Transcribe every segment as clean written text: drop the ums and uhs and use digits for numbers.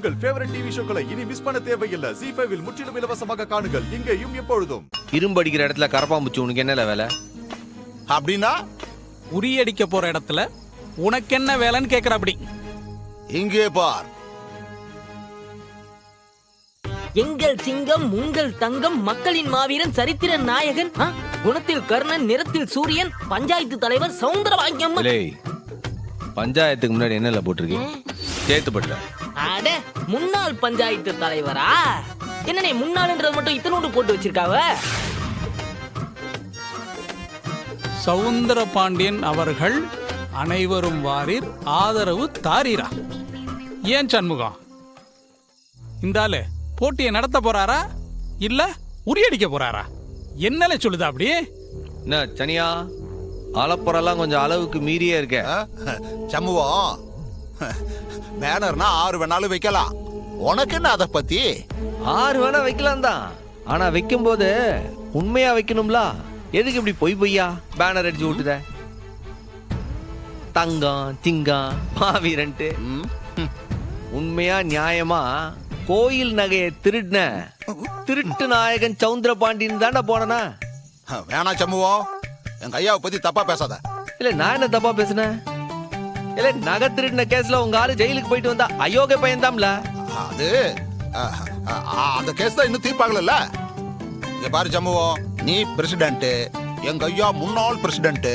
உங்கள் favourite TV ஷோக்களை இனி miss பண்ண தேவையில்லை. ZEE5 இல் முற்றிலும் இலவசமாக காணுங்கள். இங்கேயும் எப்பொழுதும். இரும்பு அடிக்கிற இடத்துல கரப்பாம்பூச்சி உனக்கு என்ன வேலை? அப்படின்னா உரியடிக்க போற இடத்துல உனக்கு என்ன வேலைன்னு கேக்குற. அப்படி இங்கே பார். எங்கள் சிங்கம், உங்கள் தங்கம், மக்களின் மாவீரன், சரித்திர நாயகன், குணத்தில் கர்ணன், நிறத்தில் சூரியன், பஞ்சாயத்து தலைவர் சவுந்தரபாக்கியம். பஞ்சாயத்துக்கு முன்னாடி என்னல போட்டிருக்கீங்க? சேத்துப்பட்ட அட, முன்னாள் பஞ்சாயத்து தலைவரா? என்னனே முன்னாள்ன்றது மட்டும் இத்தனோடு போட்டு வச்சிருக்காவ. சவுந்தர பாண்டியன் அவர்கள் அனைவரும் வாரீர், ஆதரவு தாரீரா? ஏன் சண்முகம், இந்தாலே போட்டியை நடத்த போறாரா இல்ல உரியடிக்க போறாரா? என்னல சொல்லுதா? அப்படி என்ன சனியா அலப்புறெல்லாம் கொஞ்சம் அளவுக்கு மீறியே இருக்க. சண்முகம், பேனர்னா 6 வேணாலும் வைக்கலாம். உனக்கு என்ன அதை பத்தி? 6 வேணா வைக்கலாம் தான், ஆனா வைக்கும் போது உண்மையா வைக்கணும்ல. எதுக்கு இப்படி பொய்யா பேனர் அடிச்சு விட்டுத? தங்கம் திங்கம் மாவீரன்ட்டு உண்மையா நியாயமா கோயில் நகையை திருட்டு நாயகன் சவுந்தர பாண்டியன் தாண்டா போனா. வேணா சண்முகம், என் கையாவை பத்தி தப்பா பேசாத. இல்ல நான் என்ன தப்பா பேசுனேன்? இல்ல நகை திருடின கேஸ்ல உங்க ஆளு ஜெயிலுக்கு போயிட்டு வந்தா அயோக்கிய பையன்தாம்ல. அது அந்த கேஸ் தான் இன்னும் தீர்ப்பாகல. இங்க பாரு சண்முகம், நீ பிரசிடென்ட், எங்க ஐயா முன்னாள் பிரசிடென்ட்.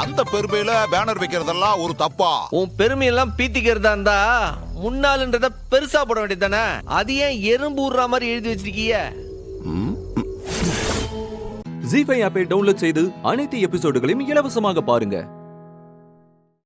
அந்த பெருமையில பேனர் வைக்கிறதெல்லாம் ஒரு தப்பா? உன் பெருமையெல்லாம் பீத்திக்கிறதா இருந்தா முன்னாளுன்றத பெருசா போட வேண்டியதானே? அது ஏன் எறும்பு ஊர்ற மாதிரி எழுதி வச்சிருக்கீங்க? ZEE5 ஆப்பை டவுன்லோட் செய்து அனைத்து எபிசோடுகளையும் இலவசமாக பாருங்க.